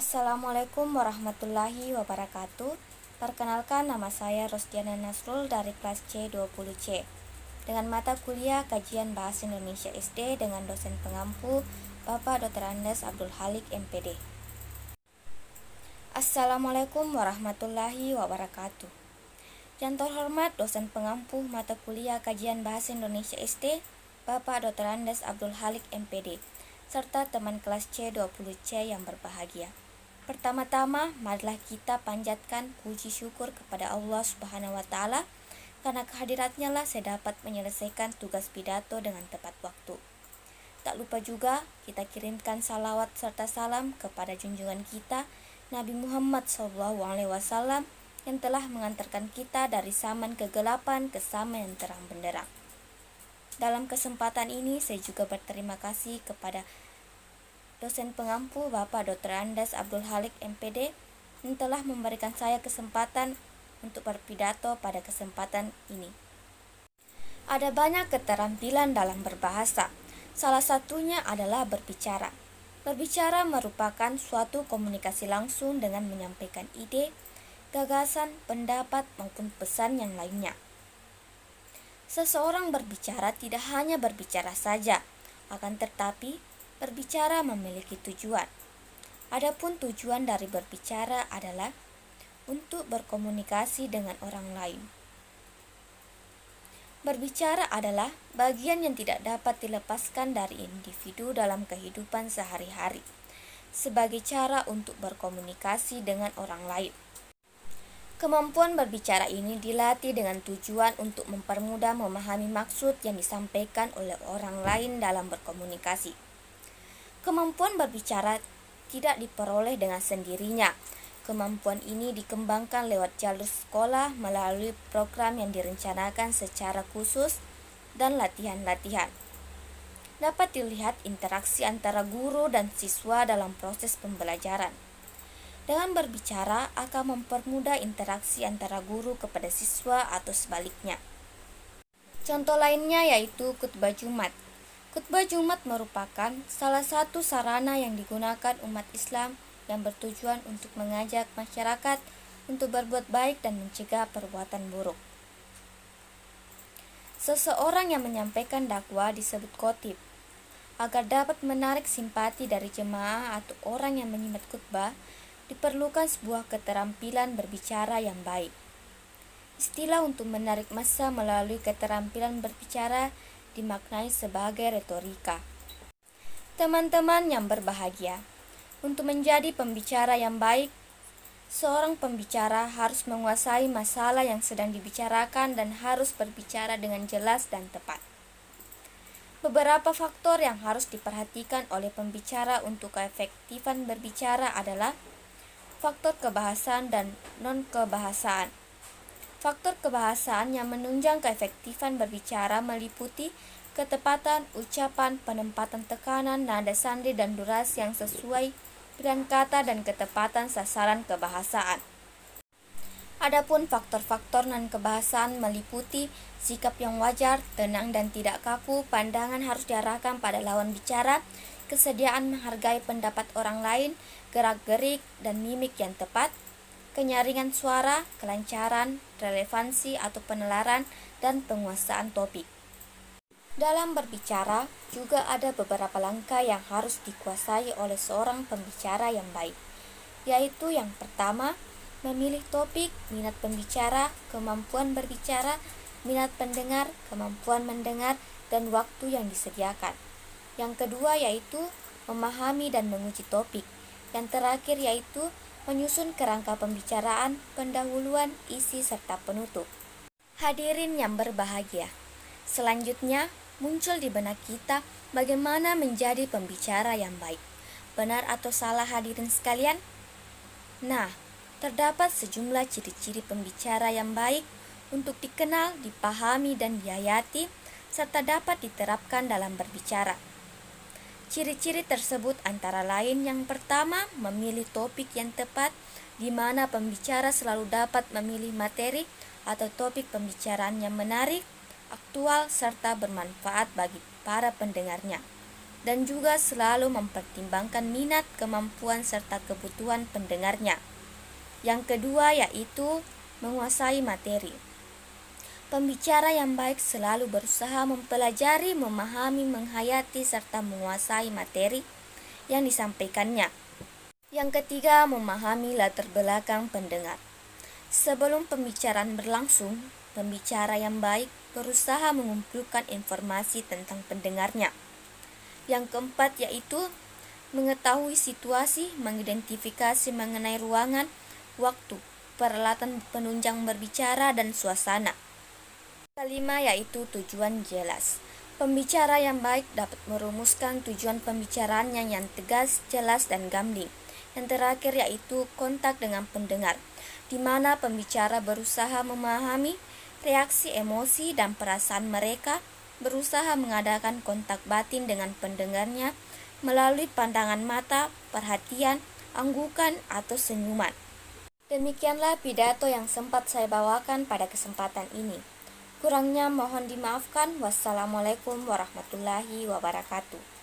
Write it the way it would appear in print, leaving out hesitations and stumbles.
Assalamualaikum warahmatullahi wabarakatuh. Perkenalkan, nama saya Rosdiana Nasrul dari kelas C20C dengan mata kuliah Kajian Bahasa Indonesia SD dengan dosen pengampu Bapak Dr. Andes Abdul Halik MPD. Assalamualaikum warahmatullahi wabarakatuh. Yang terhormat dosen pengampu mata kuliah Kajian Bahasa Indonesia SD Bapak Dr. Andes Abdul Halik MPD, serta teman kelas C20C yang berbahagia. Pertama-tama, marilah kita panjatkan puji syukur kepada Allah Subhanahu wa Ta'ala, karena kehadiratnya lah saya dapat menyelesaikan tugas pidato dengan tepat waktu. Tak lupa juga kita kirimkan salawat serta salam kepada junjungan kita Nabi Muhammad SAW yang telah mengantarkan kita dari zaman kegelapan ke zaman yang terang benderang. Dalam kesempatan ini saya juga berterima kasih kepada dosen pengampu Bapak Dr. Andes Abdul Halik MPD yang telah memberikan saya kesempatan untuk berpidato pada kesempatan ini. Ada banyak keterampilan dalam berbahasa. Salah satunya adalah berbicara. Berbicara merupakan suatu komunikasi langsung dengan menyampaikan ide, gagasan, pendapat maupun pesan yang lainnya. Seseorang berbicara tidak hanya berbicara saja, akan tetapi berbicara memiliki tujuan. Adapun tujuan dari berbicara adalah untuk berkomunikasi dengan orang lain. Berbicara adalah bagian yang tidak dapat dilepaskan dari individu dalam kehidupan sehari-hari, sebagai cara untuk berkomunikasi dengan orang lain. Kemampuan berbicara ini dilatih dengan tujuan untuk mempermudah memahami maksud yang disampaikan oleh orang lain dalam berkomunikasi. Kemampuan berbicara tidak diperoleh dengan sendirinya. Kemampuan ini dikembangkan lewat jalur sekolah melalui program yang direncanakan secara khusus dan latihan-latihan. Dapat dilihat interaksi antara guru dan siswa dalam proses pembelajaran. Dengan berbicara akan mempermudah interaksi antara guru kepada siswa atau sebaliknya. Contoh lainnya yaitu khutbah Jumat. Khutbah Jumat merupakan salah satu sarana yang digunakan umat Islam yang bertujuan untuk mengajak masyarakat untuk berbuat baik dan mencegah perbuatan buruk. Seseorang yang menyampaikan dakwah disebut khotib. Agar dapat menarik simpati dari jemaah atau orang yang menyimak khutbah, diperlukan sebuah keterampilan berbicara yang baik. Istilah untuk menarik massa melalui keterampilan berbicara dimaknai sebagai retorika. Teman-teman yang berbahagia, untuk menjadi pembicara yang baik, seorang pembicara harus menguasai masalah yang sedang dibicarakan dan harus berbicara dengan jelas dan tepat. Beberapa faktor yang harus diperhatikan oleh pembicara untuk keefektifan berbicara adalah faktor kebahasaan dan non-kebahasaan. Faktor kebahasaan yang menunjang keefektifan berbicara meliputi ketepatan ucapan, penempatan tekanan, nada sandi, dan durasi yang sesuai pilihan kata dan ketepatan sasaran kebahasaan. Adapun faktor-faktor non-kebahasaan meliputi sikap yang wajar, tenang dan tidak kaku, pandangan harus diarahkan pada lawan bicara, kesediaan menghargai pendapat orang lain, gerak-gerik dan mimik yang tepat, kenyaringan suara, kelancaran, relevansi atau penalaran, dan penguasaan topik. Dalam berbicara, juga ada beberapa langkah yang harus dikuasai oleh seorang pembicara yang baik, yaitu yang pertama, memilih topik, minat pembicara, kemampuan berbicara, minat pendengar, kemampuan mendengar, dan waktu yang disediakan. Yang kedua yaitu memahami dan menguji topik. Yang terakhir yaitu menyusun kerangka pembicaraan, pendahuluan, isi, serta penutup. Hadirin yang berbahagia, selanjutnya muncul di benak kita bagaimana menjadi pembicara yang baik. Benar atau salah hadirin sekalian? Nah, terdapat sejumlah ciri-ciri pembicara yang baik untuk dikenal, dipahami, dan dihayati, serta dapat diterapkan dalam berbicara. Ciri-ciri tersebut antara lain yang pertama, memilih topik yang tepat, di mana pembicara selalu dapat memilih materi atau topik pembicaraan yang menarik, aktual, serta bermanfaat bagi para pendengarnya. dan juga selalu mempertimbangkan minat, kemampuan, serta kebutuhan pendengarnya. Yang kedua yaitu menguasai materi. Pembicara yang baik selalu berusaha mempelajari, memahami, menghayati, serta menguasai materi yang disampaikannya. Yang ketiga, memahami latar belakang pendengar. Sebelum pembicaraan berlangsung, pembicara yang baik berusaha mengumpulkan informasi tentang pendengarnya. Yang keempat yaitu mengetahui situasi, mengidentifikasi mengenai ruangan, waktu, peralatan penunjang berbicara, dan suasana. Kelima yaitu tujuan jelas. Pembicara yang baik dapat merumuskan tujuan pembicaraannya yang tegas, jelas, dan gambling. Yang terakhir yaitu kontak dengan pendengar, di mana pembicara berusaha memahami reaksi emosi dan perasaan mereka, berusaha mengadakan kontak batin dengan pendengarnya melalui pandangan mata, perhatian, anggukan, atau senyuman. Demikianlah pidato yang sempat saya bawakan pada kesempatan ini. Kurangnya mohon dimaafkan. Wassalamualaikum warahmatullahi wabarakatuh.